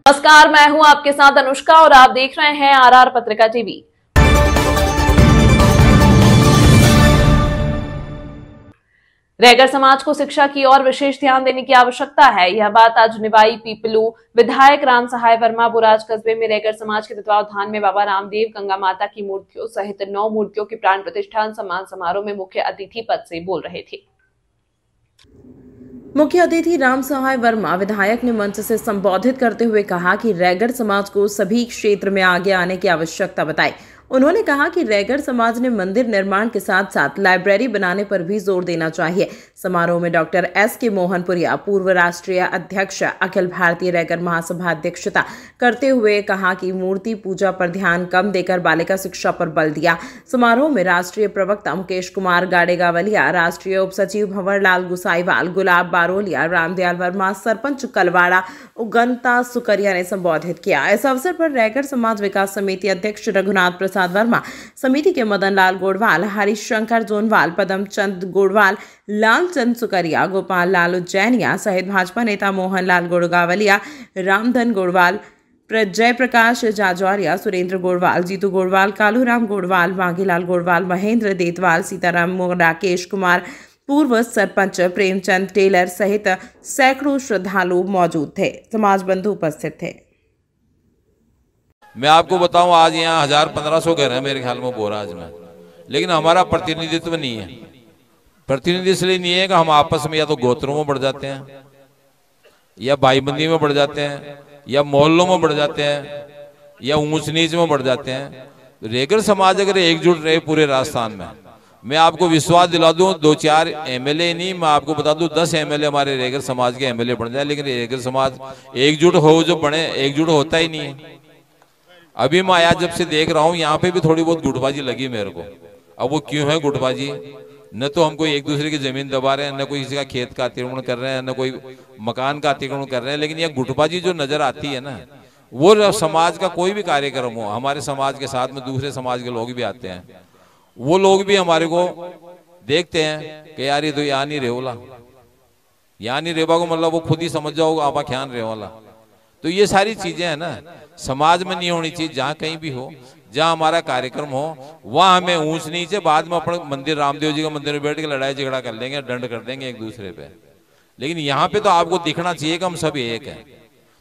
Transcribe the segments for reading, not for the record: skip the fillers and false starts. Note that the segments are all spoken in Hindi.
नमस्कार, मैं हूं आपके साथ अनुष्का और आप देख रहे हैं आरआर पत्रिका टीवी। रैगर समाज को शिक्षा की ओर विशेष ध्यान देने की आवश्यकता है। यह बात आज निवाई पीपलू विधायक राम सहाय वर्मा बुराज कस्बे में रैगर समाज के तत्वावधान में बाबा रामदेव गंगा माता की मूर्तियों सहित 9 मूर्तियों की प्राण प्रतिष्ठान सम्मान समारोह में मुख्य अतिथि पद से बोल रहे थे। मुख्य अतिथि राम सहाय वर्मा विधायक ने मंच से संबोधित करते हुए कहा कि रैगर समाज को सभी क्षेत्र में आगे आने की आवश्यकता बताई। उन्होंने कहा कि रैगर समाज ने मंदिर निर्माण के साथ साथ लाइब्रेरी बनाने पर भी जोर देना चाहिए। समारोह में डॉक्टर एस.के. मोहनपुरिया पूर्व राष्ट्रीय अध्यक्ष अखिल भारतीय रैगर महासभा अध्यक्षता करते हुए कहा कि मूर्ति पूजा पर ध्यान कम देकर बालिका शिक्षा पर बल दिया। समारोह में राष्ट्रीय प्रवक्ता मुकेश कुमार गाडेगावलिया, राष्ट्रीय उप सचिव भंवर लाल गुसाईवाल, गुलाब बारोलिया, रामदयाल वर्मा, सरपंच कलवाड़ा उगंता सुकरिया ने संबोधित किया। इस अवसर पर रैगर समाज विकास समिति अध्यक्ष रघुनाथ प्रसाद वर्मा, समिति के मदन लाल गोडवाल, हरिशंकर जोनवाल, पदम चंद गोडवाल, लालचंद सुकरिया, गोपाल लाल उज्जैनिया सहित भाजपा नेता मोहन लाल गोडगावलिया, रामधन गोडवाल, जय प्रकाश जाजौरिया, सुरेंद्र गोडवाल, जीतू गोडवाल, कालूराम गोडवाल, बांगीलाल गोडवाल, महेंद्र देतवाल, सीताराम राकेश कुमार, पूर्व सरपंच प्रेमचंद टेलर सहित सैकड़ों श्रद्धालु मौजूद थे। समाज बंधु उपस्थित थे। मैं आपको बताऊं, आज यहाँ 1000-1500 घर हैं मेरे ख्याल में बोराज में, लेकिन हमारा प्रतिनिधित्व नहीं है। प्रतिनिधि इसलिए नहीं है कि हम आपस में या तो गोत्रों में बढ़ जाते हैं, या भाईबंदी में बढ़ जाते हैं, या मोहल्लों में बढ़ जाते हैं, या ऊंच नीच में बढ़ जाते हैं। रैगर समाज अगर एकजुट रहे पूरे राजस्थान में, मैं आपको विश्वास दिला दूं, 2-4 एमएलए नहीं, मैं आपको बता दूं 10 एमएलए हमारे रैगर समाज के एमएलए बन जाए, लेकिन रैगर समाज एकजुट हो जो बने, एकजुट होता ही नहीं है। अभी मैं आया जब से देख रहा हूं, यहाँ पे भी थोड़ी बहुत गुटबाजी लगी मेरे को। अब वो क्यों है गुटबाजी? न तो हम कोई एक दूसरे की जमीन दबा रहे हैं, न कोई किसी का खेत का अतिक्रमण कर रहे हैं, न कोई मकान का अतिक्रमण कर रहे हैं, लेकिन यह गुटबाजी जो नजर आती है ना, वो समाज का कोई भी कार्यक्रम हो, हमारे समाज के साथ में दूसरे समाज के लोग भी आते हैं, वो लोग भी हमारे को देखते हैं कि यार ये तो यहाँ नहीं रेवला, यहाँ नहीं रेवा को मतलब वो खुद ही समझ जाओगे आपा ख्यान रेवाला। तो ये सारी चीजें है ना, समाज में नहीं होनी चाहिए। जहाँ कहीं भी हो, जहाँ हमारा कार्यक्रम हो, वहाँ हमें ऊंच नीचे, बाद में अपने मंदिर रामदेव जी का मंदिर में बैठ के लड़ाई झगड़ा कर लेंगे, दंड कर देंगे एक दूसरे पे। लेकिन यहाँ पे तो आपको दिखना चाहिए कि हम सब एक हैं।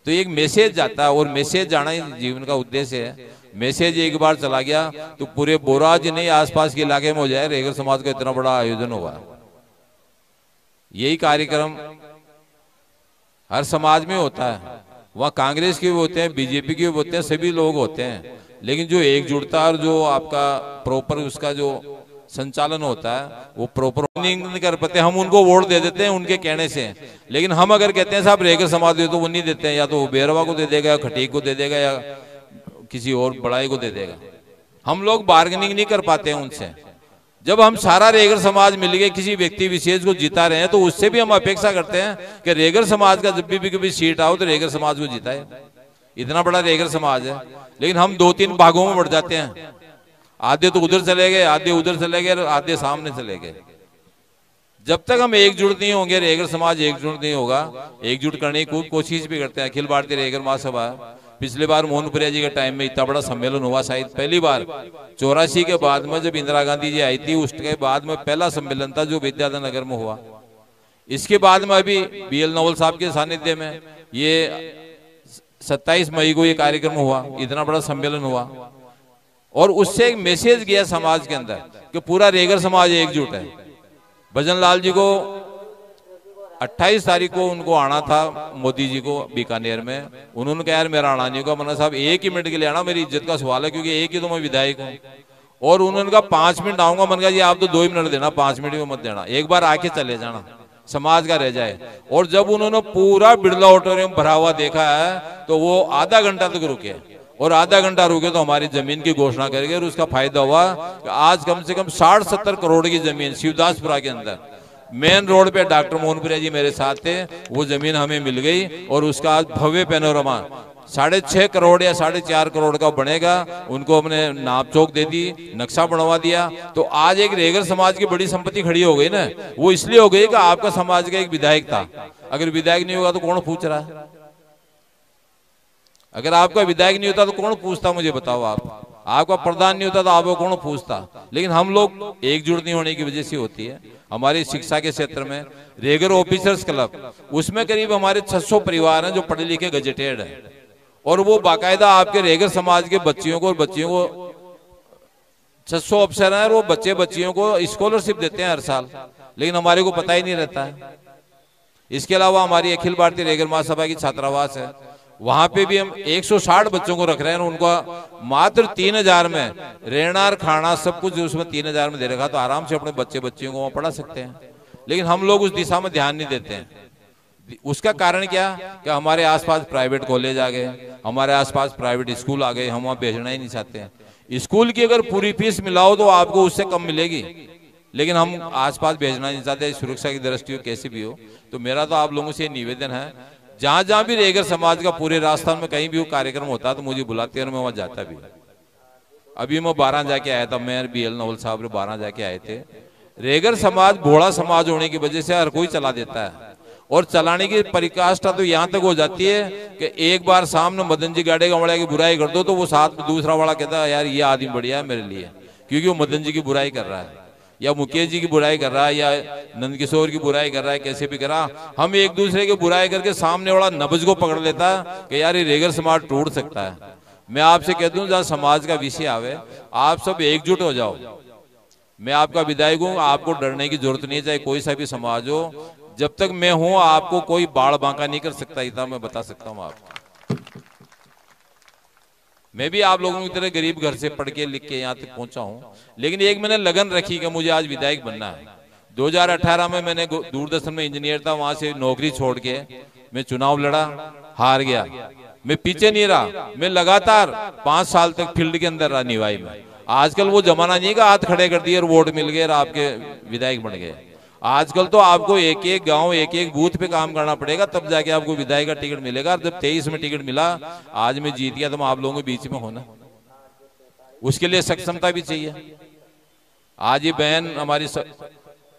तो एक मैसेज जाता है, और मैसेज जाना ही जीवन का उद्देश्य है। मैसेज एक बार चला गया तो पूरे बोराज नहीं आसपास के इलाके में हो जाए, रैगर समाज का इतना बड़ा आयोजन होगा। यही कार्यक्रम हर समाज में होता है, वहाँ कांग्रेस के भी होते हैं, बीजेपी के भी होते हैं, सभी लोग होते हैं, लेकिन जो एकजुटता और जो आपका प्रॉपर उसका जो संचालन होता है वो प्रॉपर नहीं कर पाते। हम उनको वोट दे देते हैं उनके कहने से, लेकिन हम अगर कहते हैं साहब रैगर समाज दे, तो वो नहीं देते हैं। या तो वो बेरवा को दे देगा, या खटीक को दे देगा, या किसी और बड़ाई को दे देगा। हम लोग बार्गेनिंग नहीं कर पाते हैं उनसे। जब हम सारा रैगर समाज मिल के किसी व्यक्ति विशेष को जिता रहे हैं, तो उससे भी हम अपेक्षा करते हैं कि रैगर समाज का जब भी कभी सीट आओ तो रैगर समाज को जिताए। इतना बड़ा रैगर समाज है, लेकिन हम 2-3 भागों में बढ़ जाते हैं। आधे तो उधर चले गए, आधे उधर चले गए, आधे सामने चले गए। जब तक हम एकजुट नहीं होंगे, रैगर समाज एकजुट नहीं होगा। एकजुट करने की कोशिश भी करते हैं। अखिल भारतीय रैगर महासभा, पिछले बार मोहनपुरिया जी के टाइम में इतना बड़ा सम्मेलन हुआ, शायद पहली बार 84 के बाद में, जब इंदिरा गांधी जी आई थी, उसके बाद में पहला सम्मेलन था जो विद्याधर नगर में हुआ। इसके बाद में अभी BL नवल साहब के सानिध्य में ये 27 मई को ये कार्यक्रम हुआ, इतना बड़ा सम्मेलन हुआ, और उससे एक मैसेज गया समाज के अंदर कि पूरा रैगर समाज एकजुट है। भजन लाल जी को 28 तारीख को उनको आना था, मोदी जी को बीकानेर में। उन्होंने कहा यार मेरा आना नहीं होगा। मैंने साहब 1 ही मिनट के लिए आना, मेरी इज्जत का सवाल है, क्योंकि एक ही तो मैं विधायक हूँ। और उन्होंने कहा 5 मिनट आऊंगा। मैंने कहा जी आप तो 2 ही मिनट देना, 5 मिनट में मत देना, एक बार आके चले जाना, समाज का रह जाए। और जब उन्होंने पूरा बिरला ऑडिटोरियम भरा हुआ देखा है, तो वो आधा घंटा तक रुके, और आधा घंटा रुके तो हमारी जमीन की घोषणा करेंगे। और उसका फायदा हुआ कि आज कम से कम 60-70 करोड़ की जमीन शिवदासपुरा के अंदर मेन रोड पे, डॉक्टर मोहनपुरिया जी मेरे साथ थे, वो जमीन हमें मिल गई। और उसका आज भव्य पैनोरमा 6.5 करोड़ या 4.5 करोड़ का बनेगा। उनको हमने नाप चौक दे दी, नक्शा बनवा दिया। तो आज एक रैगर समाज की बड़ी संपत्ति खड़ी हो गई ना। वो इसलिए हो गई कि आपका समाज का एक विधायक था। अगर विधायक नहीं होगा तो कौन पूछ रहा है? अगर आपका विधायक नहीं होता तो कौन पूछता, मुझे बताओ आपका प्रधान नहीं होता तो आपको कौन पूछता। लेकिन हम लोग एकजुट नहीं होने की वजह से होती है। हमारी शिक्षा के क्षेत्र में रेगर ऑफिसर्स क्लब, उसमें करीब हमारे 600 परिवार हैं जो पढ़े लिखे गजेटेड हैं, और वो बाकायदा आपके रेगर समाज के बच्चियों को 600 अफसर हैं, और वो बच्चियों को स्कॉलरशिप देते हैं हर साल, लेकिन हमारे को पता ही नहीं रहता है। इसके अलावा हमारी अखिल भारतीय रेगर महासभा की छात्रावास है, वहां पे भी हम 160 बच्चों को रख रहे हैं। उनका मात्र 3000 में रहना खाना सब कुछ उसमें 3000 में दे रखा, तो आराम से अपने बच्चियों को वहां पढ़ा सकते हैं। लेकिन हम लोग उस दिशा में ध्यान नहीं देते हैं। उसका कारण क्या कि हमारे आसपास प्राइवेट कॉलेज आ गए, हमारे आसपास प्राइवेट स्कूल आ गए, हम वहां भेजना ही नहीं चाहते हैं। स्कूल की अगर पूरी फीस मिलाओ तो आपको उससे कम मिलेगी, लेकिन हम आसपास भेजना नहीं चाहते, सुरक्षा की दृष्टि हो कैसी भी हो। तो मेरा तो आप लोगों से निवेदन है, जहां जहां भी रेगर समाज का पूरे राजस्थान में कहीं भी वो कार्यक्रम होता है तो मुझे बुलाते हैं और मैं वहां जाता भी। अभी मैं 12 जाके आया था, मैं BL नवल साहब 12 जाके आए थे। रेगर समाज भोड़ा समाज होने की वजह से हर कोई चला देता है, और चलाने की परिकाष्ठा तो यहाँ तक हो जाती है कि एक बार सामने मदन जी गाड़े वाले की बुराई कर दो तो वो साथ में दूसरा वाला कहता है यार ये आदमी बढ़िया है मेरे लिए, क्योंकि वो मदन जी की बुराई कर रहा है या मुकेश जी की बुराई कर रहा है या नंदकिशोर की बुराई कर रहा है, कैसे भी करा। हम एक दूसरे की बुराई करके सामने वाला नब्ज को पकड़ लेता है कि यार ये रेगर समाज टूट सकता है। मैं आपसे कह दूं, जहाँ समाज का विषय आवे आप सब एकजुट हो जाओ। मैं आपका विधायक हूँ, आपको डरने की जरूरत नहीं है, चाहे कोई सा भी समाज हो। जब तक मैं हूं आपको कोई बाढ़ बांका नहीं कर सकता, इतना मैं बता सकता हूं आपको। मैं भी आप लोगों की तरह गरीब घर से पढ़ के लिख के यहाँ तक पहुंचा हूं, लेकिन एक मैंने लगन रखी कि मुझे आज विधायक बनना है। 2018 में मैंने दूरदर्शन में इंजीनियर था, वहां से नौकरी छोड़ के मैं चुनाव लड़ा, हार गया। मैं पीछे नहीं रहा, मैं लगातार 5 साल तक फील्ड के अंदर रहा निवाई में। आजकल वो जमाना नहीं का हाथ खड़े कर दिए और वोट मिल गए और आपके विधायक बन गए। आजकल तो आपको एक एक गांव एक एक बूथ पे काम करना पड़ेगा, तब जाके आपको विधायक का टिकट मिलेगा। जब 23 में टिकट मिला, आज मैं जीत गया, तो आप लोगों के बीच में होना, उसके लिए सक्षमता भी चाहिए। आज ये बहन हमारी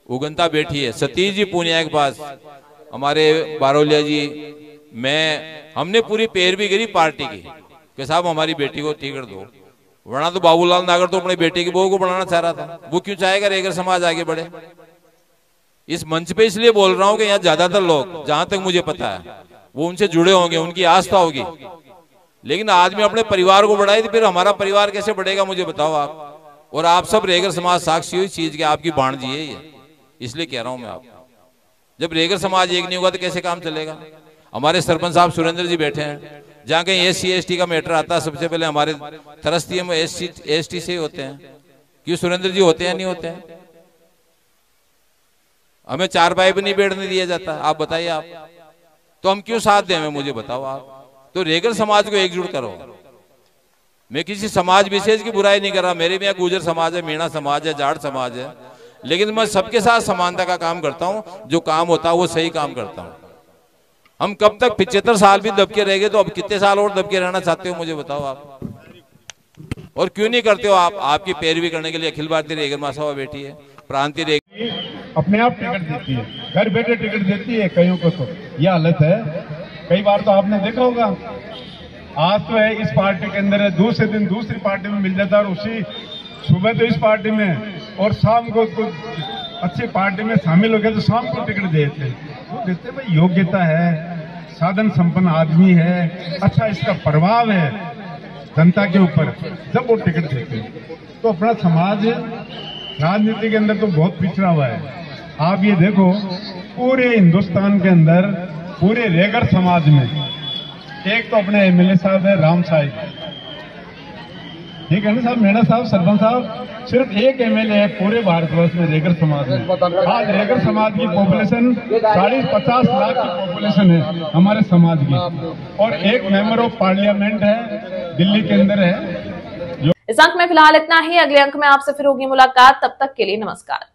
उगंता बैठी है, सतीश जी पूनिया के पास, हमारे बारोलिया जी, हमने पूरी पैरवी करी पार्टी की कि साहब हमारी बेटी को टिकट दो, वरना तो बाबूलाल नागर तो अपनी बेटी की बहू को बढ़ाना चाह रहा था। वो क्यों चाहेगा रेगर समाज आगे बढ़े? इस मंच पे इसलिए बोल रहा हूं कि यहाँ ज्यादातर लोग, जहां तक मुझे पता है, वो उनसे जुड़े होंगे, उनकी आस्था होगी। लेकिन आदमी अपने परिवार को बढ़ाए तो फिर हमारा परिवार कैसे बढ़ेगा, मुझे बताओ आप। और आप सब रेगर समाज साक्षी हुई चीज की, आपकी भाणजी है ये, इसलिए कह रहा हूं मैं आपको। जब रेगर समाज एक नहीं होगा तो कैसे काम चलेगा? हमारे सरपंच साहब सुरेंद्र जी बैठे हैं, जहाँ कहीं SC ST का मैटर आता है सबसे पहले हमारे तरस्ती हम SC ST से होते हैं। क्यों सुरेंद्र जी होते हैं नहीं होते हैं? हमें 4 पाई भी नहीं बैठने दिया जाता, आप बताइए आप, तो हम क्यों साथ दें? मुझे बताओ आप। तो रेगर समाज को एकजुट करो। मैं किसी समाज विशेष की बुराई नहीं कर रहा, मेरे भी यहाँ गुर्जर समाज है, मीणा समाज है, जाट समाज है, लेकिन मैं सबके साथ समानता का काम करता हूँ। जो काम होता है वो सही काम करता हूँ। हम कब तक 75 साल भी दबके रह गए, तो अब कितने साल और दबके रहना चाहते हो, मुझे बताओ आप। और क्यों नहीं करते हो आप? आपकी पैरवी करने के लिए अखिल भारतीय रेगर महासभा बैठी है, प्रांतीय रेगर अपने आप टिकट देती है, घर बैठे टिकट देती है कईयों को। तो यह हालत है। कई बार तो आपने देखा होगा, आज तो है इस पार्टी के अंदर है, दूसरे दिन दूसरी पार्टी में मिल जाता है, और उसी सुबह तो इस पार्टी में और शाम को अच्छी पार्टी में शामिल हो गया तो शाम को टिकट देते। वो देते भाई योग्यता है, साधन संपन्न आदमी है, अच्छा इसका प्रभाव है जनता के ऊपर, जब वो टिकट देते हैं। तो अपना समाज राजनीति के अंदर तो बहुत पिछड़ा हुआ है। आप ये देखो, पूरे हिंदुस्तान के अंदर पूरे रेगर समाज में एक तो अपने MLA साहब है राम साहिब, ठीक है ना साहब, मीणा साहब, सरपंच साहब, सिर्फ एक MLA है पूरे भारतवर्ष में रेगर समाज में। आज रेगर समाज की पॉपुलेशन 40-50 लाख की पॉपुलेशन है हमारे समाज की, और एक मेंबर ऑफ पार्लियामेंट है दिल्ली के अंदर है। इस अंक में फिलहाल इतना ही। अगले अंक में आपसे फिर होगी मुलाकात, तब तक के लिए नमस्कार।